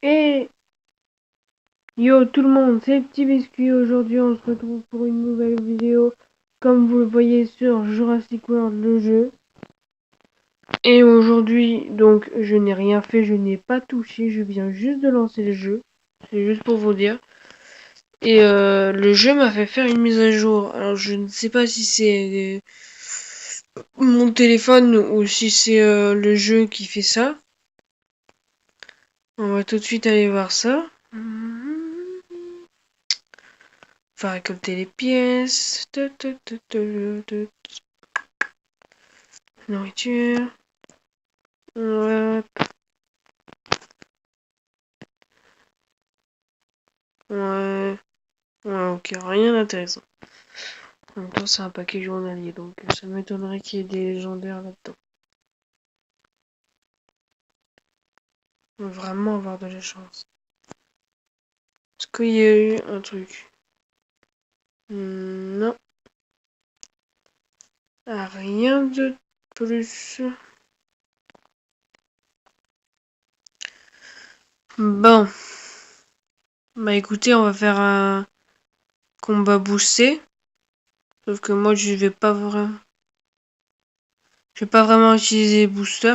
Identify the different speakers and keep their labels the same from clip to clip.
Speaker 1: Et yo tout le monde, c'est Petit Biscuit. Aujourd'hui, on se retrouve pour une nouvelle vidéo, comme vous le voyez sur Jurassic World, le jeu. Et aujourd'hui, donc, je n'ai rien fait, je n'ai pas touché, je viens juste de lancer le jeu. C'est juste pour vous dire. Et le jeu m'a fait faire une mise à jour. Alors, je ne sais pas si c'est mon téléphone ou si c'est le jeu qui fait ça. On va tout de suite aller voir ça. Enfin, récolter les pièces. Nourriture. Ouais. Ouais. Ouais, ok, rien d'intéressant. En même temps, c'est un paquet journalier, donc ça m'étonnerait qu'il y ait des légendaires là-dedans. On va vraiment avoir de la chance. Est-ce qu'il y a eu un truc? Non. Ah, rien de plus. Bon. Bah écoutez, on va faire un combat boosté. Sauf que moi, je vais pas vraiment utiliser booster.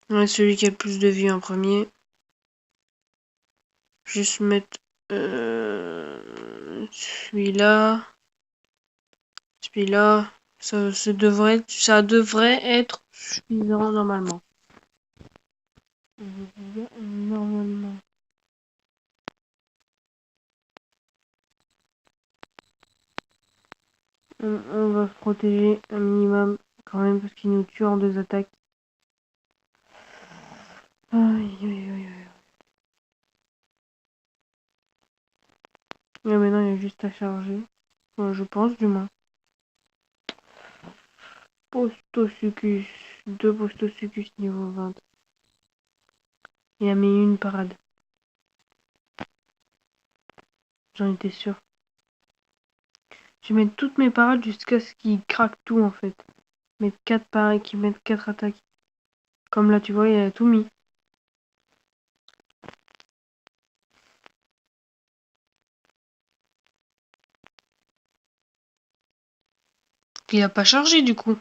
Speaker 1: Ouais, celui qui a le plus de vie en premier. Juste mettre celui-là. Celui-là. Ça devrait être suffisant normalement. Normalement. On va se protéger un minimum quand même parce qu'il nous tue en 2 attaques. Aïe aïe aïe aïe. Et maintenant il y a juste à charger. Enfin, je pense du moins. Postosuchus. 2 Postosuchus niveau 20. Il a mis une parade. J'en étais sûr. Je vais mettre toutes mes parades jusqu'à ce qu'il craque tout en fait. Mettre 4 parades qui mettent 4 attaques. Comme là tu vois, il a tout mis. Il a pas chargé du coup.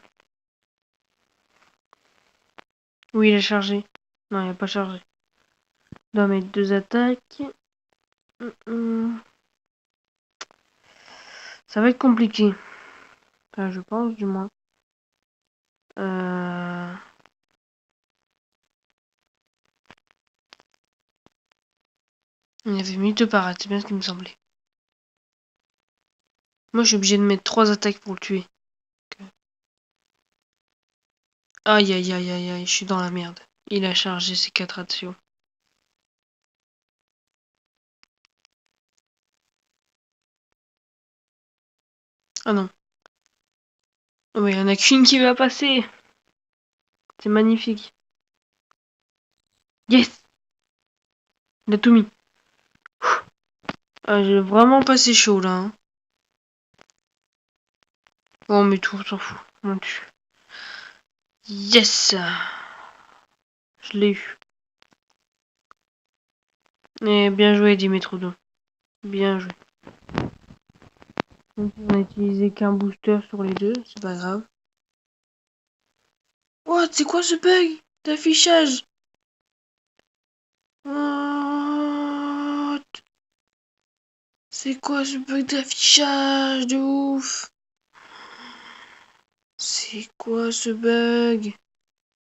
Speaker 1: Oui, il a chargé. Non, il a pas chargé. Il doit mettre 2 attaques. Ça va être compliqué. Enfin, je pense du moins. Il avait mis 2 parades, c'est bien ce qui me semblait. Moi, je suis obligé de mettre 3 attaques pour le tuer. Aïe aïe aïe aïe aïe, je suis dans la merde. Il a chargé ses 4 actions. Ah non. Oh, mais il y en a qu'une qui va passer. C'est magnifique. Yes! Il a tout mis. Ah, j'ai vraiment passé chaud là. Hein. Oh, mais tout, on s'en fout. On tue. Yes! Je l'ai eu. Et bien joué, Dimitrodon. Bien joué. Donc, on a utilisé qu'un booster sur les deux, c'est pas grave. What? C'est quoi ce bug d'affichage? What? C'est quoi ce bug d'affichage de ouf? C'est quoi ce bug?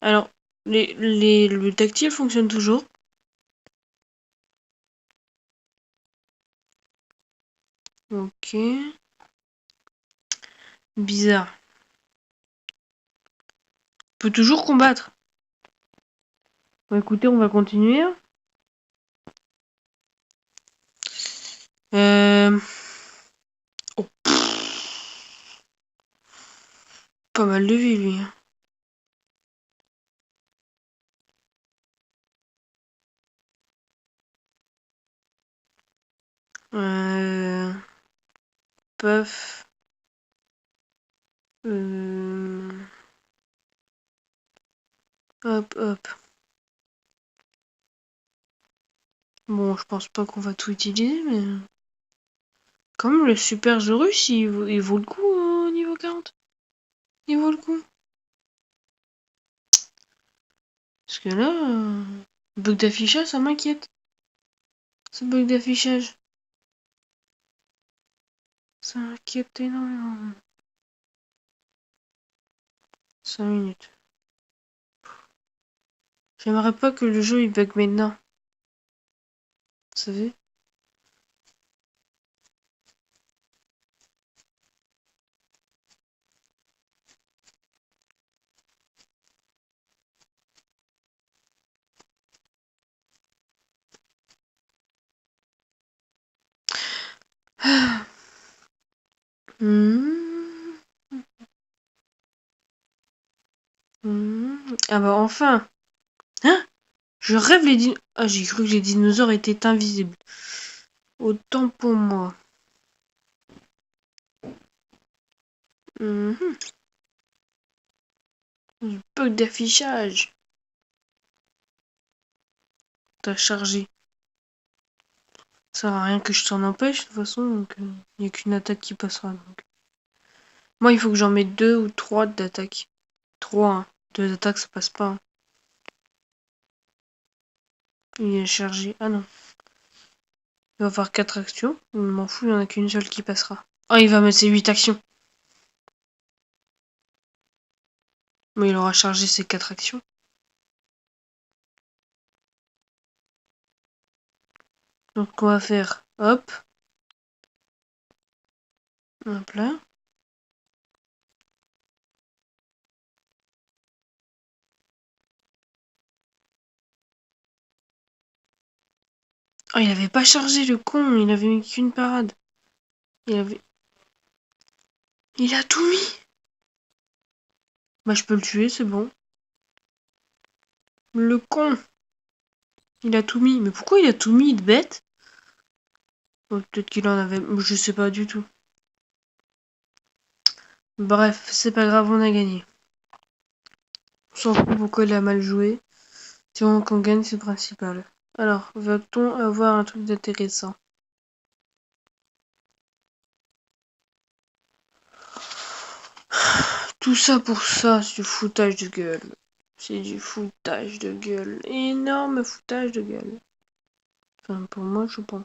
Speaker 1: Alors, le tactile fonctionne toujours. Ok. Bizarre. On peut toujours combattre. Bon, écoutez, on va continuer. Oh, pas mal de vie, lui. Puff. Hop, hop. Bon, je pense pas qu'on va tout utiliser, mais... Quand même, le super Zorus, il vaut le coup au niveau 40. Il vaut le coup. Parce que là, bug d'affichage, ça m'inquiète. Ce bug d'affichage. Ça m'inquiète énormément. 5 minutes. J'aimerais pas que le jeu il bug maintenant. Vous savez? Hmm. Ah bah enfin. Hein? Je rêve les dinosaures. Ah, j'ai cru que les dinosaures étaient invisibles. Autant pour moi. Mhm. Bug d'affichage. T'as chargé. Ça sert à rien que je t'en empêche de toute façon. Donc, il n'y a qu'une attaque qui passera. Donc. Moi, il faut que j'en mette 2 ou 3 d'attaque. 3, hein. 2 attaques, ça passe pas. Hein. Il est chargé. Ah non. Il va avoir 4 actions. Je m'en fous, il n'y en a qu'une seule qui passera. Oh, il va mettre ses 8 actions. Mais il aura chargé ses 4 actions. Donc, on va faire. Hop. Hop là. Oh, il avait pas chargé le con. Il avait mis qu'une parade. Il avait. Il a tout mis. Bah, je peux le tuer, c'est bon. Le con. Il a tout mis. Mais pourquoi il a tout mis, de bête? Oh, peut-être qu'il en avait. Je sais pas du tout. Bref, c'est pas grave, on a gagné. On s'en fout pourquoi il a mal joué. Si on qu'on gagne, c'est le principal. Alors, va-t-on avoir un truc d'intéressant? Tout ça pour ça, c'est du foutage de gueule. C'est du foutage de gueule. Énorme foutage de gueule. Enfin, pour moi, je pense.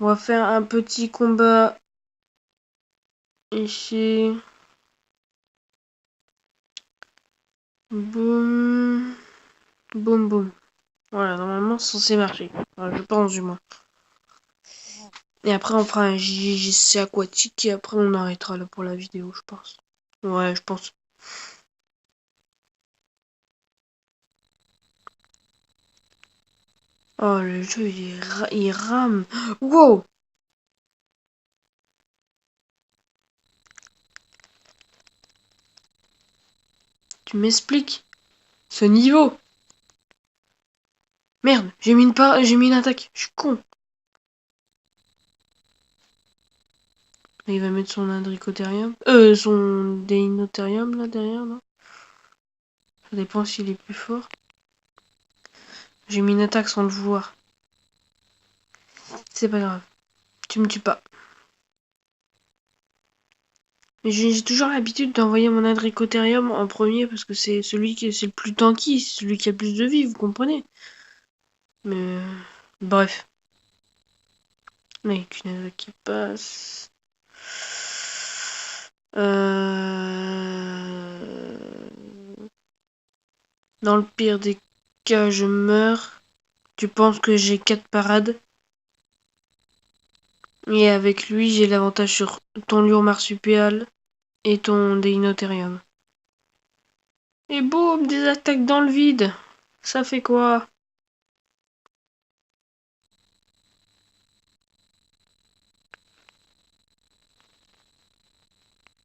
Speaker 1: On va faire un petit combat ici. Boum. Boum, boum. Voilà, normalement, c'est censé marcher. Enfin, je pense, du moins. Et après, on fera un JJC aquatique et après, on arrêtera là pour la vidéo, je pense. Ouais, je pense. Oh, le jeu, il rame. Wow! Tu m'expliques? Ce niveau! Merde, j'ai mis une attaque. Je suis con. Il va mettre son Adricotérium. Son Deinotherium là derrière, là. Ça dépend s'il est plus fort. J'ai mis une attaque sans le vouloir. C'est pas grave. Tu me tues pas. Mais j'ai toujours l'habitude d'envoyer mon Adricotérium en premier parce que c'est celui qui c'est le plus tanky, c'est celui qui a plus de vie, vous comprenez? Mais bref. Là, il y a qu'une attaque qui passe. Dans le pire des cas, je meurs. Tu penses que j'ai 4 parades? Et avec lui, j'ai l'avantage sur ton lion marsupial et ton Deinotherium. Et boum, des attaques dans le vide. Ça fait quoi?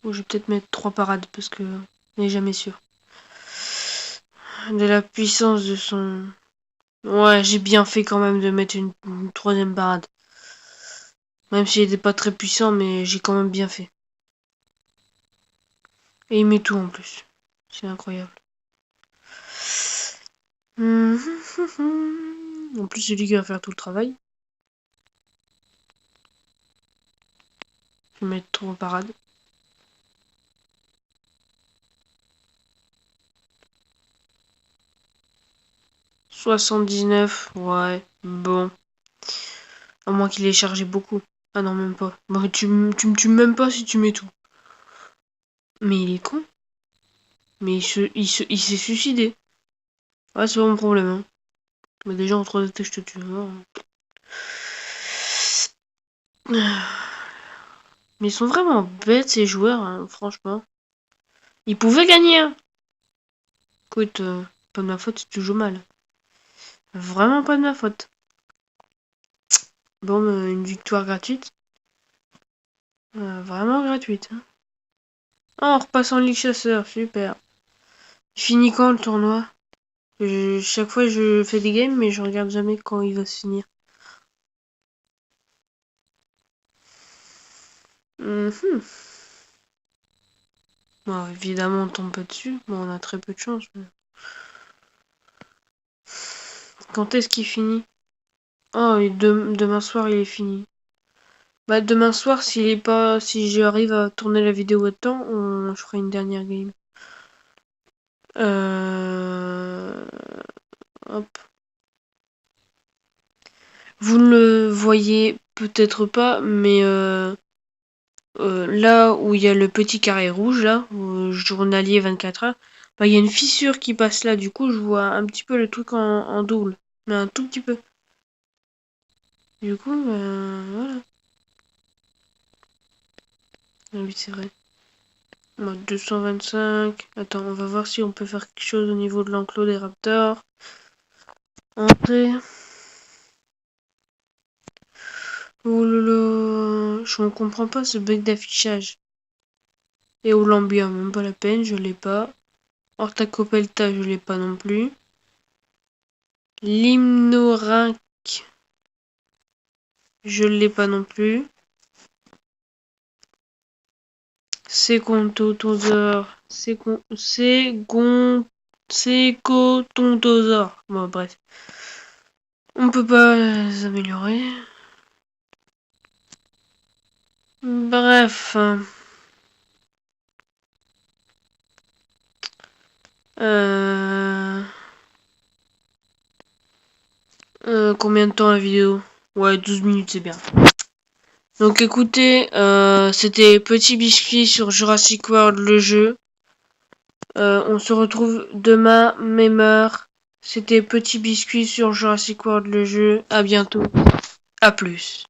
Speaker 1: Bon, je vais peut-être mettre 3 parades parce que on n'est jamais sûr. De la puissance de son... Ouais, j'ai bien fait quand même de mettre une troisième parade. Même s'il n'était pas très puissant, mais j'ai quand même bien fait. Et il met tout en plus. C'est incroyable. En plus, c'est lui qui va faire tout le travail. Je vais mettre trop en parade. « 79, ouais, bon. À moins qu'il ait chargé beaucoup. Ah non, même pas. Bon, tu me tues même pas si tu mets tout. Mais il est con. Mais il s'est suicidé. Ouais, c'est pas mon problème. Hein. Mais déjà, en 3 attaques, je te tue. Mais ils sont vraiment bêtes, ces joueurs, hein, franchement. Ils pouvaient gagner. Hein. Écoute, pas de ma faute si tu joues mal. Vraiment pas de ma faute. Bon, une victoire gratuite. Vraiment gratuite. Hein. Oh, on repasse en Ligue Chasseur, super. Il finit quand le tournoi? Chaque fois je fais des games, mais je regarde jamais quand il va se finir. Bon, évidemment, on tombe pas dessus. Bon, on a très peu de chance. Mais... Quand est-ce qu'il finit? Oh, et demain soir, il est fini. Bah, demain soir, si j'arrive à tourner la vidéo à temps, je ferai une dernière game. Hop. Vous ne le voyez peut-être pas, mais là où il y a le petit carré rouge, là, journalier 24 heures, bah, il y a une fissure qui passe là. Du coup, je vois un petit peu le truc en double. Mais un tout petit peu. Du coup, voilà. Ah oui, c'est vrai. Mode 225. Attends, on va voir si on peut faire quelque chose au niveau de l'enclos des raptors. Entrée. Oh là là. Je ne comprends pas ce bug d'affichage. Et Olympia, même pas la peine, je l'ai pas. Hortacopelta, je l'ai pas non plus. Limnorinque, je l'ai pas non plus. Sécontotosaure, Sécotontosaure. Bon, bref. On peut pas les améliorer. Bref. Combien de temps la vidéo? Ouais, 12 minutes, c'est bien. Donc écoutez, c'était Petit Biscuit sur Jurassic World, le jeu. On se retrouve demain, même heure. C'était Petit Biscuit sur Jurassic World, le jeu. À bientôt. À plus.